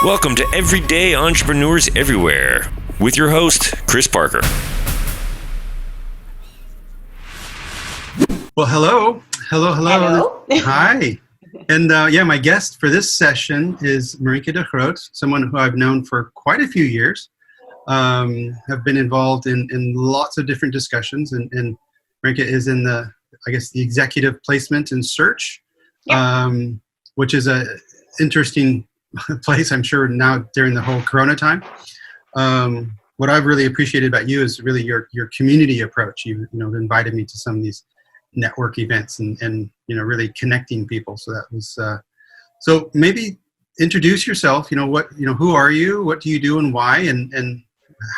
Welcome to Everyday Entrepreneurs Everywhere with your host, Chris Parker. Well, hello. Hello. Hi. And my guest for this session is Marinka de Groot, someone who I've known for quite a few years. Have been involved in lots of different discussions, and Marinka is in the executive placement and search, which is a interesting place, I'm sure, now during the whole Corona time. What I've really appreciated about you is really your community approach. You've invited me to some of these network events and really connecting people. So that was so maybe introduce yourself. Who are you? What do you do, and why? And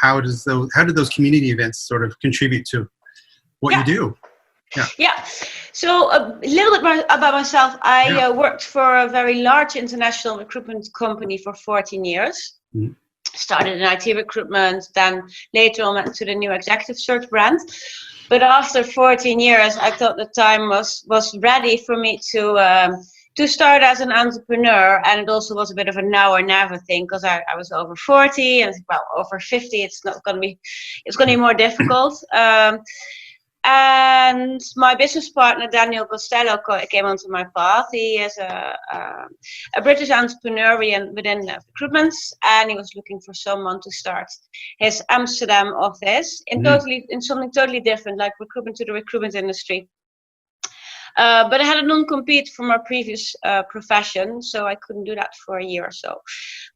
how did those community events sort of contribute to what you do? Yeah. So a little bit more about myself. I worked for a very large international recruitment company for 14 years. Mm-hmm. Started in IT recruitment, then later on went to the new executive search brand. But after 14 years, I thought the time was ready for me to start as an entrepreneur. And it also was a bit of a now or never thing, because I was over 40 and over 50, it's going to be more difficult. And my business partner, Daniel Costello, came onto my path. He is a British entrepreneur within recruitment, and he was looking for someone to start his Amsterdam office in something totally different, like recruitment to the recruitment industry. But I had a non-compete from my previous profession, so I couldn't do that for a year or so.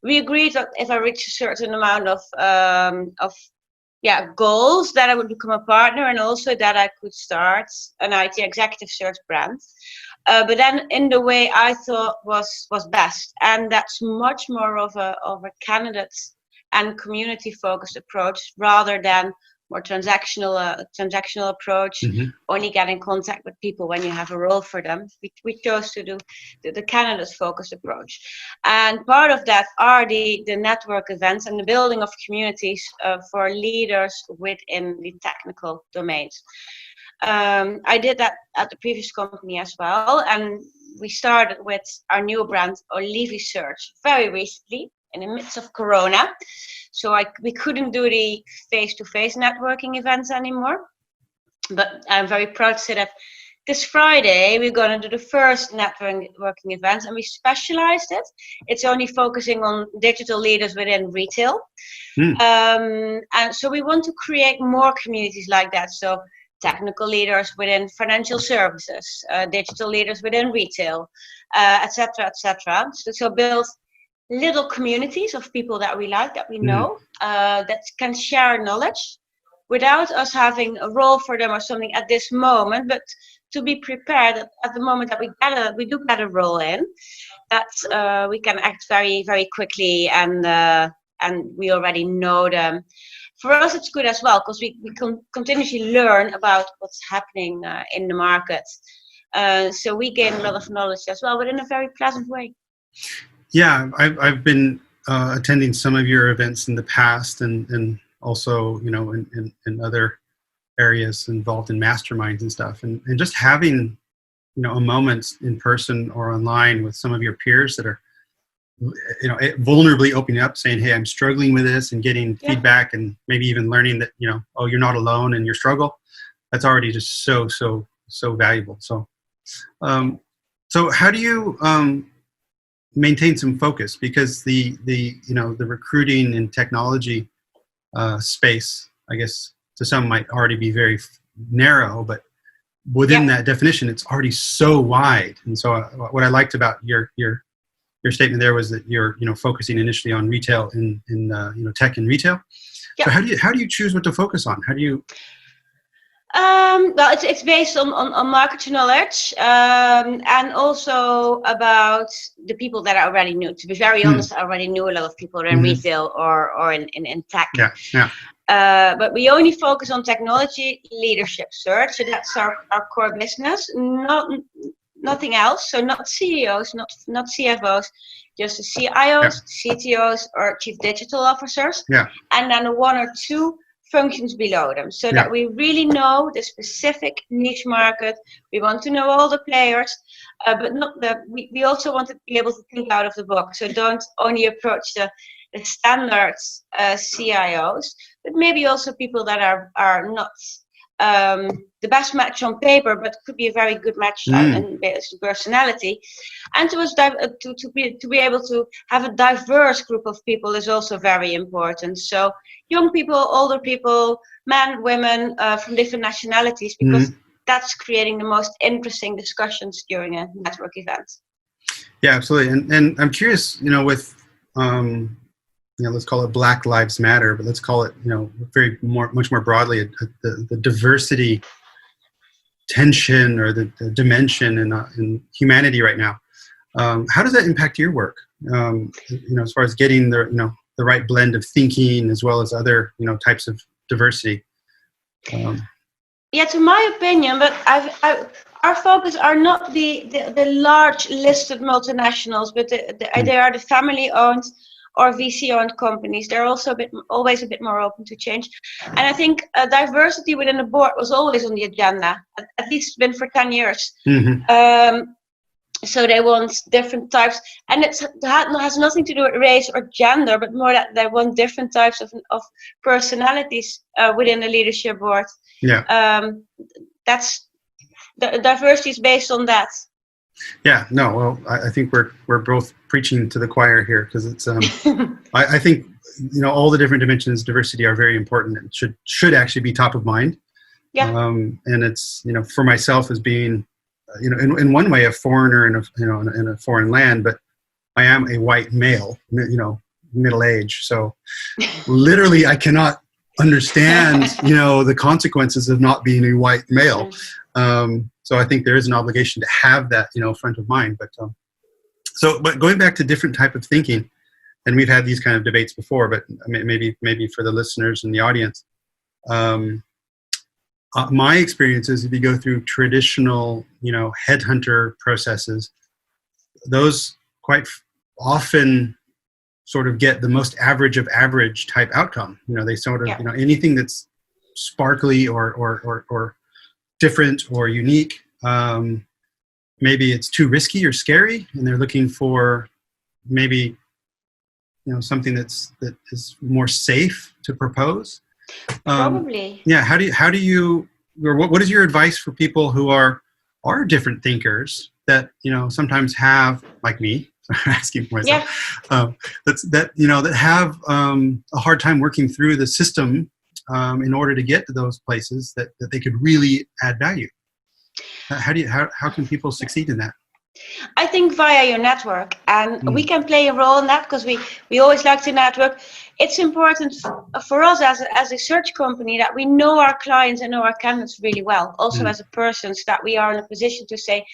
We agreed that if I reached a certain amount of goals, that I would become a partner, and also that I could start an IT executive search brand. But then in the way I thought was best, and that's much more of a candidate and community focused approach rather than more transactional approach. Mm-hmm. Only get in contact with people when you have a role for them. We chose to do the candidate focused approach, and part of that are the network events and the building of communities for leaders within the technical domains. I did that at the previous company as well, and we started with our new brand Olivy Search very recently in the midst of Corona. So we couldn't do the face-to-face networking events anymore. But I'm very proud to say that this Friday we're going to do the first networking event, and we specialized it. It's only focusing on digital leaders within retail. And so we want to create more communities like that. So technical leaders within financial services, digital leaders within retail, etc. So build little communities of people that we like, that we know, that can share knowledge without us having a role for them or something at this moment, but to be prepared at the moment that we do get a role in, that we can act very, very quickly, and we already know them. For us, it's good as well, because we can continuously learn about what's happening in the market. So we gain a lot of knowledge as well, but in a very pleasant way. Yeah, I've been attending some of your events in the past, and also in other areas involved in masterminds and stuff, and just having a moment in person or online with some of your peers that are vulnerably opening up, saying, hey, I'm struggling with this, and getting feedback, and maybe even learning that you're not alone in your struggle. That's already just so valuable. So how do you maintain some focus, because the recruiting and technology space, I guess to some might already be very narrow, but within that definition, it's already so wide. And so what I liked about your statement there was that you're focusing initially on retail in tech and retail. So how do you choose what to focus on? How do you? Well, it's based on market knowledge, and also about the people that I already knew. To be very honest, I already knew a lot of people in retail or in tech. But we only focus on technology leadership search, so that's our core business. Nothing else. So not CEOs, not CFOs, just the CIOs, CTOs, or chief digital officers. And then one or two functions below them, so that we really know the specific niche market. We want to know all the players, but not the. We also want to be able to think out of the box. So don't only approach the standards CIOs, but maybe also people that are not the best match on paper, but could be a very good match in personality. And to be able to have a diverse group of people is also very important. So young people, older people, men, women from different nationalities, because that's creating the most interesting discussions during a network event. Yeah, absolutely. And I'm curious, with let's call it Black Lives Matter, but let's call it, much more broadly, the diversity tension or the dimension in humanity right now. How does that impact your work? As far as getting the right blend of thinking as well as other, types of diversity. To my opinion, but our focus are not the large listed multinationals, but they are the family-owned or VC-owned companies. They're also always a bit more open to change. And I think diversity within the board was always on the agenda, at least been for 10 years. So they want different types, and it has nothing to do with race or gender, but more that they want different types of personalities within the leadership board. That's the diversity is based on that. Yeah, no, well, I think we're both preaching to the choir here, because it's I think all the different dimensions of diversity are very important and should actually be top of mind. And it's for myself as being in one way a foreigner in a foreign land, but I am a white male, middle age, so literally I cannot understand the consequences of not being a white male. So I think there is an obligation to have that, front of mind. But but going back to different type of thinking, and we've had these kind of debates before, but maybe for the listeners and the audience, my experience is if you go through traditional, headhunter processes, those quite often sort of get the most average of average type outcome. They sort of, anything that's sparkly or different or unique, maybe it's too risky or scary, and they're looking for maybe something that is more safe to propose. Probably. How do you or what is your advice for people who are different thinkers that sometimes have, like me, asking for myself, that have a hard time working through the system in order to get to those places that they could really add value? How can people succeed in that? I think via your network, and we can play a role in that, because we always like to network. It's important for us as a search company that we know our clients and know our candidates really well, also as a person, so that we are in a position to say,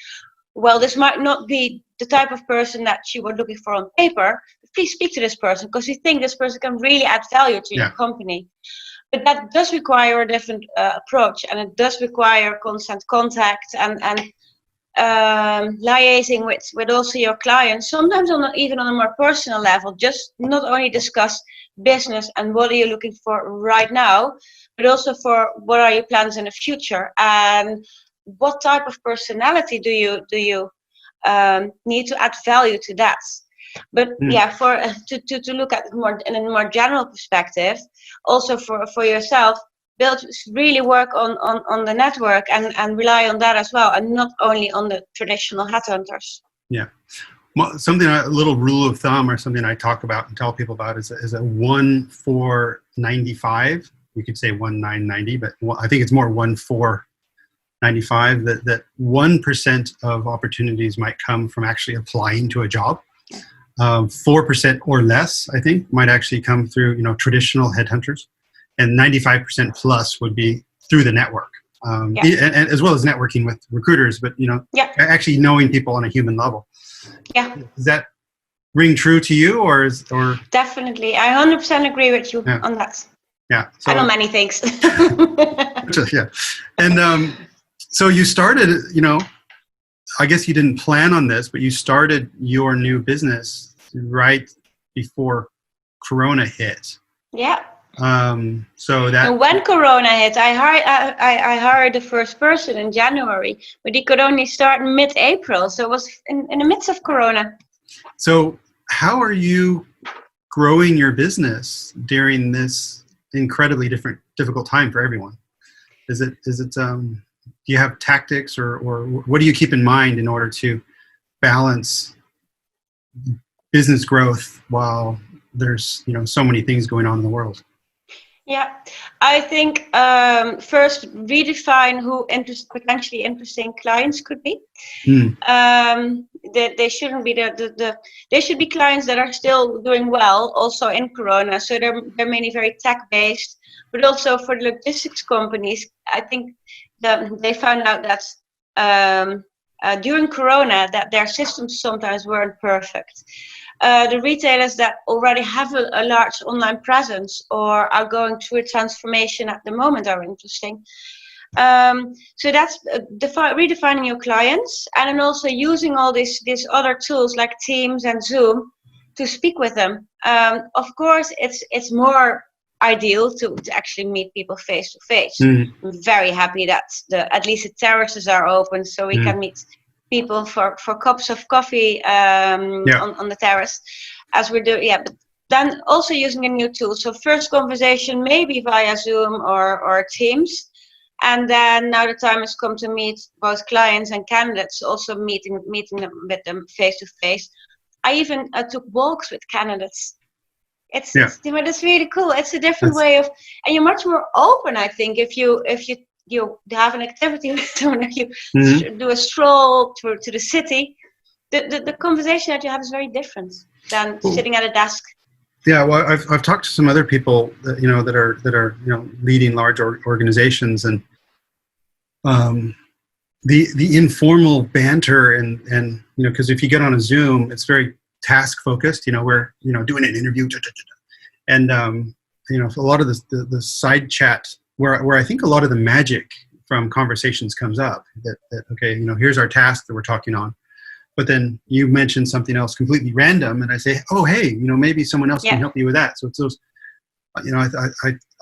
well, this might not be the type of person that you were looking for on paper, but please speak to this person, because we think this person can really add value to your company. But that does require a different approach, and it does require constant contact and liaising with also your clients, sometimes even on a more personal level, just not only discuss business and what are you looking for right now, but also for what are your plans in the future, and what type of personality do you need to add value to that. But to look at it more in a more general perspective, also for yourself, really work on the network and rely on that as well, and not only on the traditional headhunters. Yeah. Well, a little rule of thumb, or something I talk about and tell people about, is a 1-4-95. You could say 1-9-90, but I think it's more 1-4-95. That 1% of opportunities might come from actually applying to a job. 4% or less, I think, might actually come through traditional headhunters. And 95% plus would be through the network, and as well as networking with recruiters, but actually knowing people on a human level. Yeah. Does that ring true to you, or? Definitely, I 100% agree with you on that. Yeah. So, I know many things. Yeah, and so you started. I guess you didn't plan on this, but you started your new business right before Corona hit. Yeah. So that. And when Corona hit, I hired the first person in January, but he could only start mid-April, so it was in the midst of Corona. So how are you growing your business during this incredibly difficult time for everyone? Do you have tactics or what do you keep in mind in order to balance business growth while there's so many things going on in the world? Yeah, I think first redefine who potentially interesting clients could be. They shouldn't be they should be clients that are still doing well, also in Corona. So they're mainly very tech based, but also for the logistics companies, I think they found out that during Corona that their systems sometimes weren't perfect. The retailers that already have a large online presence or are going through a transformation at the moment are interesting. So that's redefining your clients, and then also using all these other tools like Teams and Zoom to speak with them. Of course, it's more ideal to actually meet people face to face. I'm very happy that at least the terraces are open, so we can meet people for cups of coffee on the terrace, as we're doing. Yeah, but then also using a new tool. So first conversation maybe via Zoom or Teams, and then now the time has come to meet both clients and candidates. Also meeting them with them face to face. I even took walks with candidates. It's really cool. It's a different way of, and you're much more open. I think if you have an activity with someone, if you do a stroll to the city, the conversation that you have is very different than sitting at a desk. Yeah, well, I've talked to some other people that are leading large organizations, and the informal banter and because if you get on a Zoom, it's very task focused. We're doing an interview, and a lot of the side chat. Where I think a lot of the magic from conversations comes up, that okay, here's our task that we're talking on, but then you mention something else completely random, and I say, oh hey, maybe someone else can help you with that. So it's those,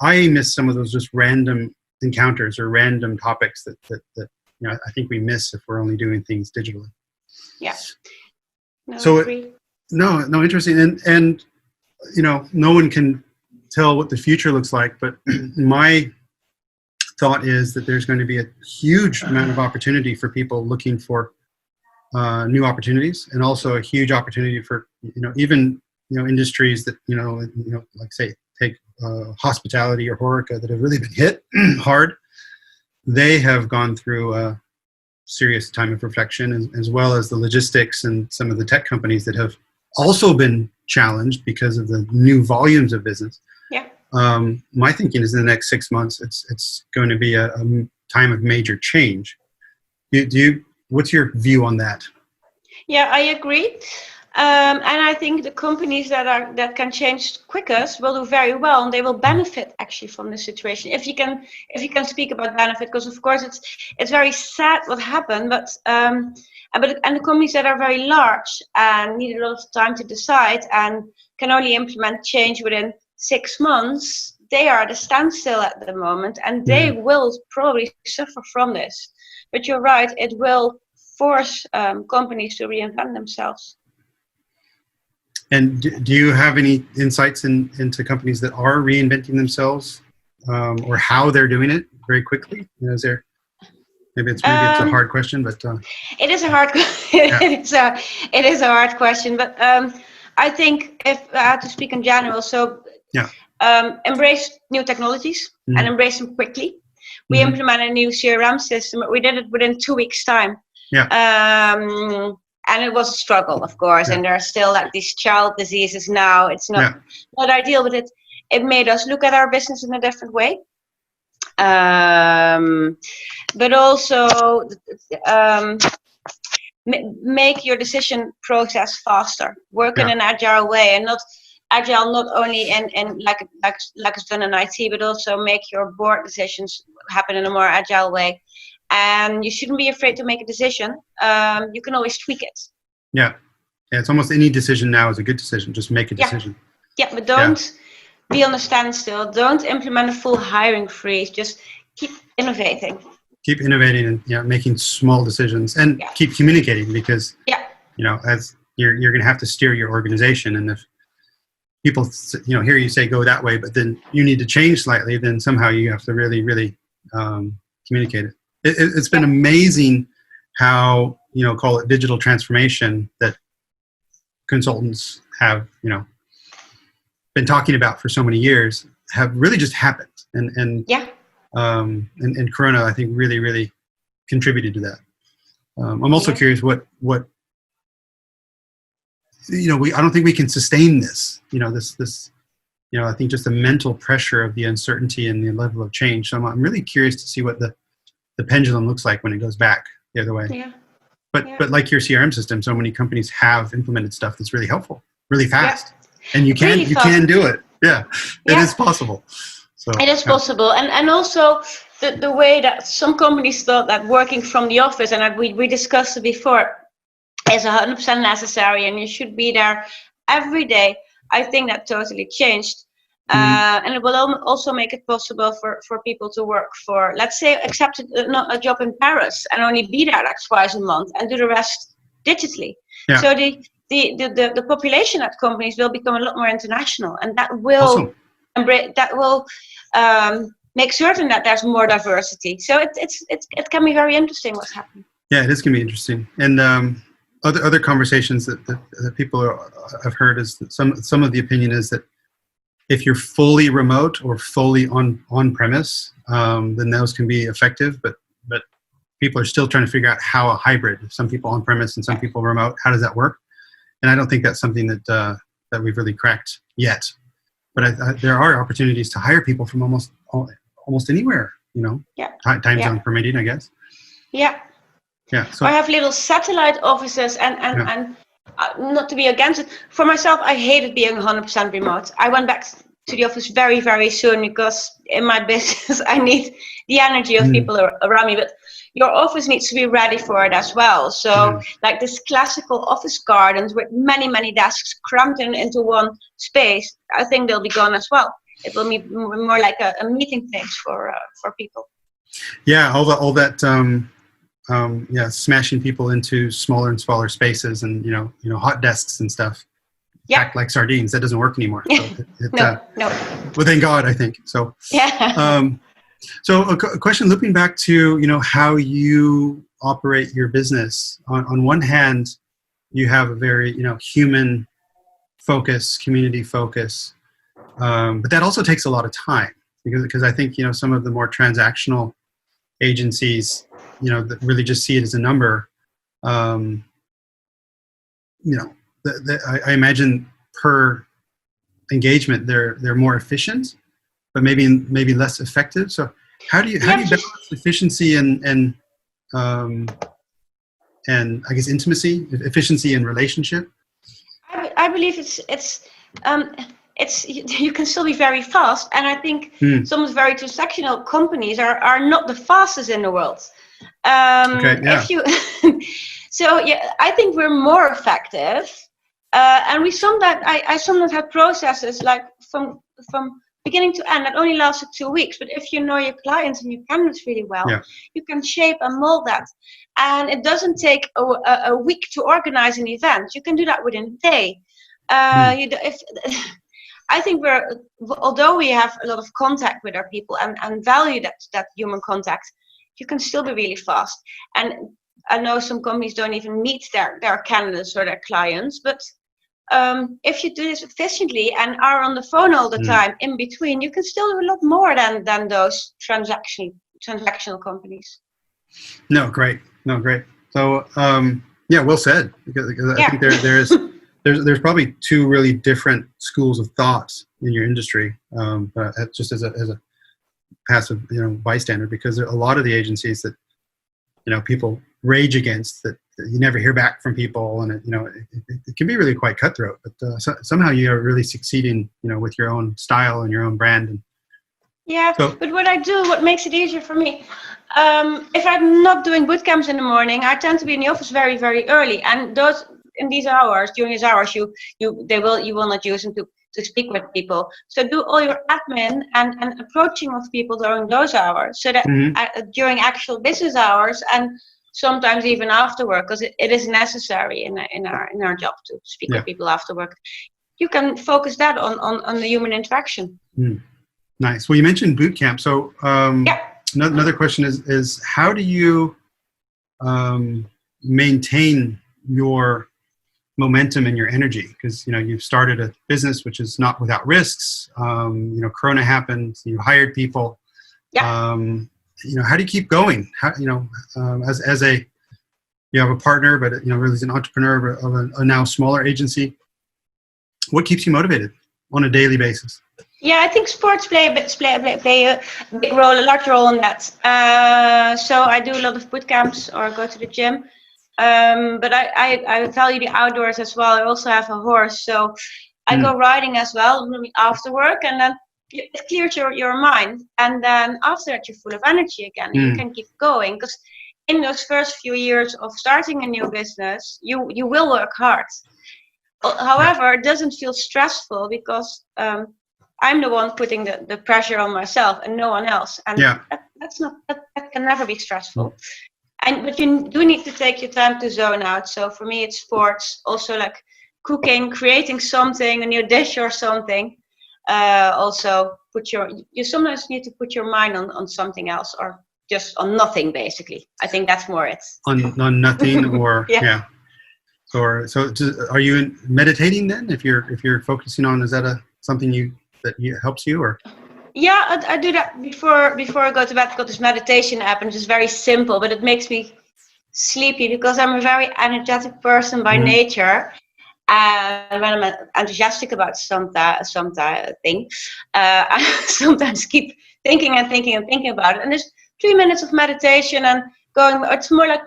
I miss some of those just random encounters or random topics that I think we miss if we're only doing things digitally. Yeah. No, interesting, and no one can tell what the future looks like, but my thought is that there's going to be a huge amount of opportunity for people looking for new opportunities, and also a huge opportunity for even industries that like say take hospitality or HoReCa that have really been hit hard. They have gone through a serious time of reflection, as well as the logistics and some of the tech companies that have also been challenged because of the new volumes of business. Yeah. My thinking is in the next 6 months, it's going to be a time of major change. What's your view on that? Yeah, I agree. And I think the companies that can change quickest will do very well, and they will benefit actually from the situation. If you can speak about benefit, because of course it's very sad what happened, but the companies that are very large and need a lot of time to decide and can only implement change within 6 months, they are at a standstill at the moment, and they will probably suffer from this. But you're right, it will force companies to reinvent themselves. And do you have any insights into companies that are reinventing themselves, or how they're doing it very quickly? Is there? Maybe it's a hard question, but it is a hard. It is a hard question, but I think if I had to speak in general, so embrace new technologies and embrace them quickly. We implemented a new CRM system. We did it within 2 weeks' time. Yeah. And it was a struggle, of course, and there are still these child diseases now. It's not ideal, but it made us look at our business in a different way. But also make your decision process faster. Work in an agile way, and not only in like it's done in IT, but also make your board decisions happen in a more agile way. And you shouldn't be afraid to make a decision. You can always tweak it. Yeah, it's almost any decision now is a good decision. Just make a decision. Yeah, but don't be on a standstill. Don't implement a full hiring freeze. Just keep innovating. Keep innovating and making small decisions, and keep communicating, because as you're going to have to steer your organization, and if people hear you say go that way, but then you need to change slightly, then somehow you have to really communicate it. It's been amazing how call it digital transformation that consultants have been talking about for so many years have really just happened, and Corona, I think, really contributed to that. I'm also curious what I don't think we can sustain this. This I think just the mental pressure of the uncertainty and the level of change. So I'm really curious to see what the pendulum looks like when it goes back the other way. Yeah. But like your CRM system, so many companies have implemented stuff that's really helpful, really fast, and you can do it. Yeah, it is possible. So it is possible, and also the way that some companies thought that working from the office, and we discussed it before, is 100% necessary, and you should be there every day. I think that totally changed. And it will also make it possible for people to work for, let's say, accept a job in Paris and only be there like twice a month and do the rest digitally. Yeah. So the population at companies will become a lot more international, and that will make certain that there's more diversity. So it can be very interesting what's happening. Yeah, it is going to be interesting. And other conversations that people I've heard is that some of the opinion is that if you're fully remote or fully on premise, then those can be effective. But people are still trying to figure out how a hybrid, some people on premise and some people remote, how does that work? And I don't think that's something that we've really cracked yet. But there are opportunities to hire people from almost anywhere, time zone permitting, I guess. Yeah. Yeah. So I have little satellite offices, and not to be against it. For myself, I hated being 100% remote. I went back to the office very, very soon because in my business, I need the energy of people around me. But your office needs to be ready for it as well. So like this classical office gardens with many, many desks crammed into one space, I think they'll be gone as well. It will be more like a meeting place for people. Yeah, all that smashing people into smaller and smaller spaces, and hot desks and stuff, packed like sardines. That doesn't work anymore. So no. Well, thank God, I think. So so a question looping back to how you operate your business. On one hand, you have a very human focus, community focus, but that also takes a lot of time because I think some of the more transactional agencies that really just see it as a number. I imagine per engagement they're more efficient, but maybe less effective. So how do you balance efficiency and I guess intimacy, efficiency and relationship? I believe it's you can still be very fast, and I think some of the very transactional companies are not the fastest in the world. I think we're more effective, and we I sometimes have processes like from beginning to end that only lasted 2 weeks. But if you know your clients and your candidates really well, you can shape and mold that, and it doesn't take a week to organize an event. You can do that within a day. I think although we have a lot of contact with our people and value that human contact, you can still be really fast. And I know some companies don't even meet their candidates or their clients, but if you do this efficiently and are on the phone all the time in between, you can still do a lot more than those transactional companies. No, great. So well said, because I think there's probably two really different schools of thought in your industry, just as a passive bystander, because there are a lot of the agencies that people rage against, that you never hear back from people, and it can be really quite cutthroat, but somehow you are really succeeding with your own style and your own brand. But what makes it easier for me, if I'm not doing bootcamps in the morning, I tend to be in the office very, very early, and during these hours you will not use them to to speak with people. So do all your admin and approaching of people during those hours, so that during actual business hours and sometimes even after work, because it is necessary in our job to speak with people after work. You can focus that on the human interaction. Nice. Well, you mentioned boot camp. So another question is how do you maintain your momentum and your energy? Because you've started a business which is not without risks. Corona happened. You hired people. How do you keep going? How, as a you have a partner, but really as an entrepreneur of a now smaller agency, what keeps you motivated on a daily basis? Yeah, I think sports play a big role, a large role in that. So I do a lot of boot camps or go to the gym. But I value the outdoors as well. I also have a horse, so I go riding as well after work, and then it clears your mind. And then after that, you're full of energy again. And you can keep going, because in those first few years of starting a new business, you will work hard. However, it doesn't feel stressful because I'm the one putting the pressure on myself and no one else. And that can never be stressful. But you do need to take your time to zone out. So for me, it's sports, also like cooking, creating something, a new dish or something. Also you sometimes need to put your mind on something else, or just on nothing, basically. I think that's more it. On nothing, or Or so are you meditating then? If you're focusing on, is that something that helps you, or? Yeah, I do that before I go to bed. I've got this meditation app, and it's just very simple, but it makes me sleepy because I'm a very energetic person by nature. And when I'm enthusiastic about something, I sometimes keep thinking about it. And there's 3 minutes of meditation and going. It's more like,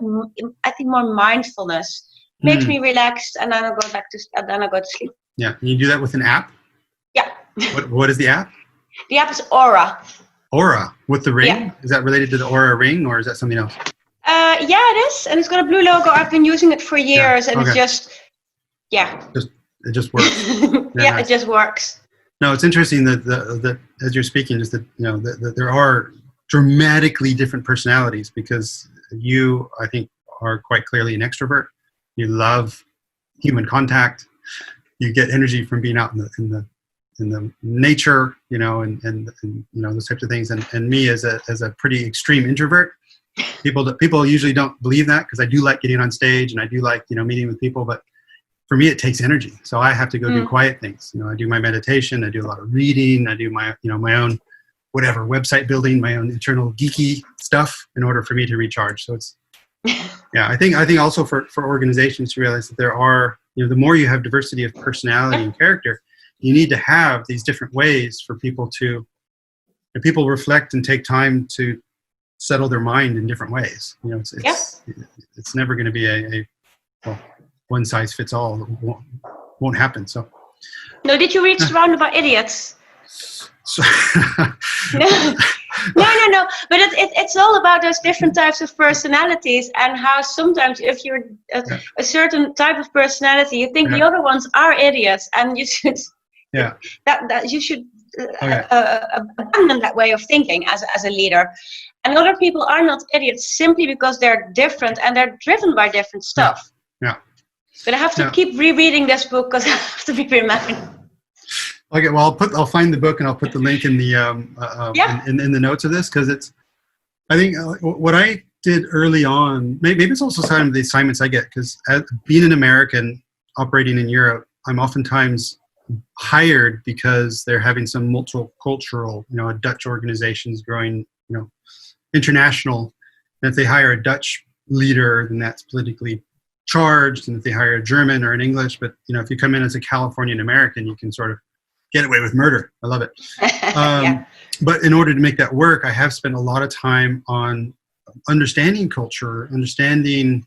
I think, more mindfulness. Makes me relaxed, and then I go to sleep. Yeah, and you do that with an app? Yeah. What is the app? The app is Aura. Aura with the ring? Yeah. Is that related to the Aura ring, or is that something else? Yeah, it is, and it's got a blue logo. I've been using it for years, and it's just, it just works. It just works. No, it's interesting that as you're speaking, just that there are dramatically different personalities, because you, I think, are quite clearly an extrovert. You love human contact. You get energy from being out in the nature, and those types of things. And me as a pretty extreme introvert, people usually don't believe that, because I do like getting on stage and I do like meeting with people, but for me it takes energy. So I have to go do quiet things. I do my meditation, I do a lot of reading, I do my my own whatever website building, my own internal geeky stuff in order for me to recharge. So it's I think also for organizations to realize that there are, the more you have diversity of personality and character, you need to have these different ways for people to, people reflect and take time to settle their mind in different ways. It's never going to be a one size fits all. It won't happen. So. No, did you read Surrounded by Idiots? No. But it's all about those different types of personalities, and how sometimes if you're a certain type of personality, you think the other ones are idiots, and you should that you should abandon that way of thinking as a leader. And other people are not idiots simply because they're different and they're driven by different stuff. Yeah. But I have to keep rereading this book because I have to be reminded. Okay, well, I'll find the book and I'll put the link in the in the notes of this, because I think what I did early on, maybe it's also some of the assignments I get, because being an American operating in Europe, I'm oftentimes hired because they're having some multicultural, a Dutch organization's growing, international. And if they hire a Dutch leader, then that's politically charged. And if they hire a German or an English, but if you come in as a Californian American, you can sort of get away with murder. I love it. But in order to make that work, I have spent a lot of time on understanding culture, understanding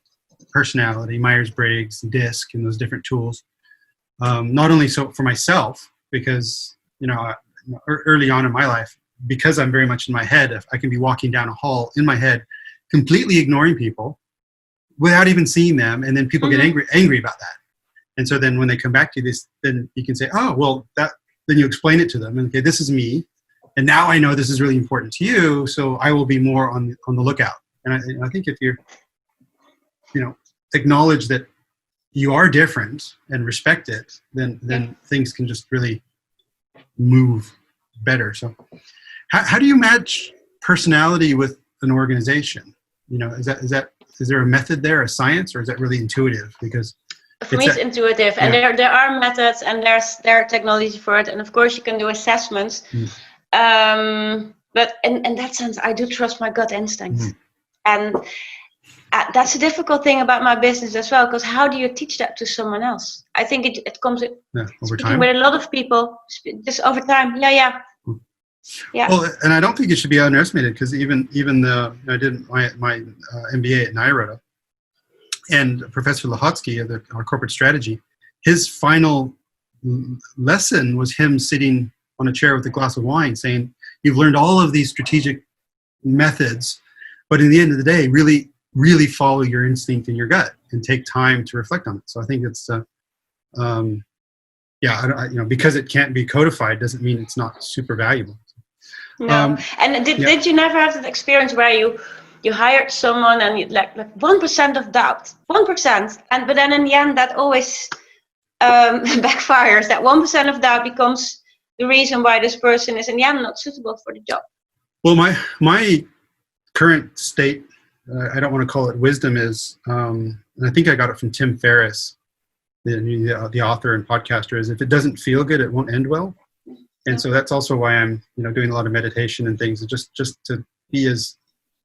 personality, Myers-Briggs, DISC, and those different tools. Not only so for myself, because, early on in my life, because I'm very much in my head, if I can be walking down a hall in my head, completely ignoring people without even seeing them. And then people get angry about that. And so then when they come back to this, then you can say, oh, well, then you explain it to them. And, okay, this is me. And now I know this is really important to you. So I will be more on the lookout. And I think if you're, acknowledge that you are different and respect it, then things can just really move better. So how do you match personality with an organization? Is there a method there, a science, or is that really intuitive? Because for me, it's intuitive, and there are methods, and there are technology for it, and of course you can do assessments. But in that sense, I do trust my gut instincts, and that's a difficult thing about my business as well. Because how do you teach that to someone else? I think it comes over time with a lot of people, just over time. Yeah. Well, and I don't think it should be underestimated, because even I did my MBA at Nairobi, and Professor Lahotsky of our corporate strategy, his final lesson was him sitting on a chair with a glass of wine saying, you've learned all of these strategic methods, but in the end of the day, really, really follow your instinct and your gut and take time to reflect on it. So I think it's, because it can't be codified doesn't mean it's not super valuable. No. And did you never have that experience where you hired someone and you, like 1% of doubt, 1%, but then in the end that always backfires. That 1% of doubt becomes the reason why this person is in the end not suitable for the job. Well, my current state, I don't want to call it wisdom, is, and I think I got it from Tim Ferriss, the author and podcaster, is if it doesn't feel good, it won't end well. And so that's also why I'm, doing a lot of meditation and things, just to be as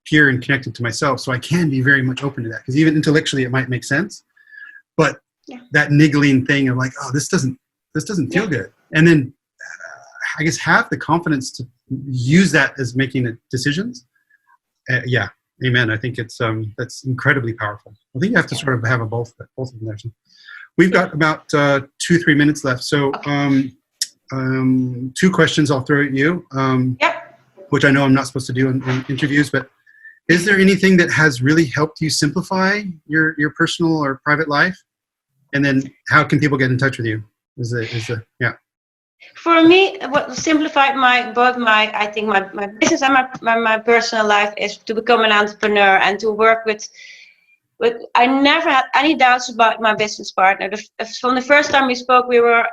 pure and connected to myself, so I can be very much open to that. Because even intellectually, it might make sense, but that niggling thing of like, oh, this doesn't feel good, and then I guess have the confidence to use that as making decisions. Amen. I think it's that's incredibly powerful. I think you have to sort of have both of them there. So we've got about 2-3 minutes left. So. Two questions I'll throw at you, which I know I'm not supposed to do in interviews, but is there anything that has really helped you simplify your personal or private life? And then how can people get in touch with you? For me, what simplified my business and my personal life is to become an entrepreneur and to work with I never had any doubts about my business partner. From the first time we spoke, we were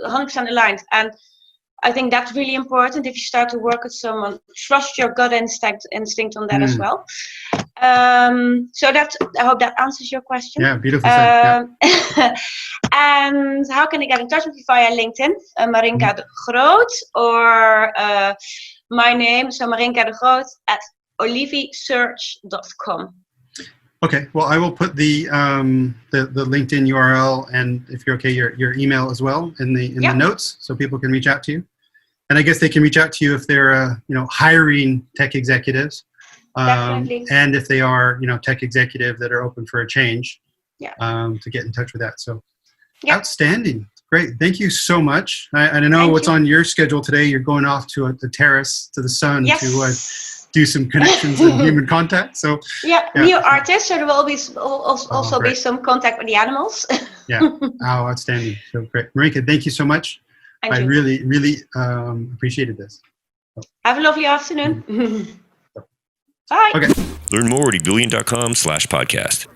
100% aligned. And I think that's really important. If you start to work with someone, trust your gut instinct on that as well. So I hope that answers your question. Yeah, beautiful. And how can I get in touch with you? Via LinkedIn, Marinka de Groot, or my name, so Marinka de Groot at oliviesearch.com. Okay, well, I will put the LinkedIn URL, and if you're okay, your email as well in the notes, so people can reach out to you. And I guess they can reach out to you if they're hiring tech executives, and if they are tech executive that are open for a change, to get in touch with that. So outstanding, great, thank you so much. I know what's on your schedule today. You're going off to the terrace to the sun to do some connections and human contact. So new artists, so there will be also be some contact with the animals. Outstanding. So great, Marinka, thank you so much. I really, really appreciated this. Have a lovely afternoon. Bye. Okay. Learn more at ebillion.com/podcast.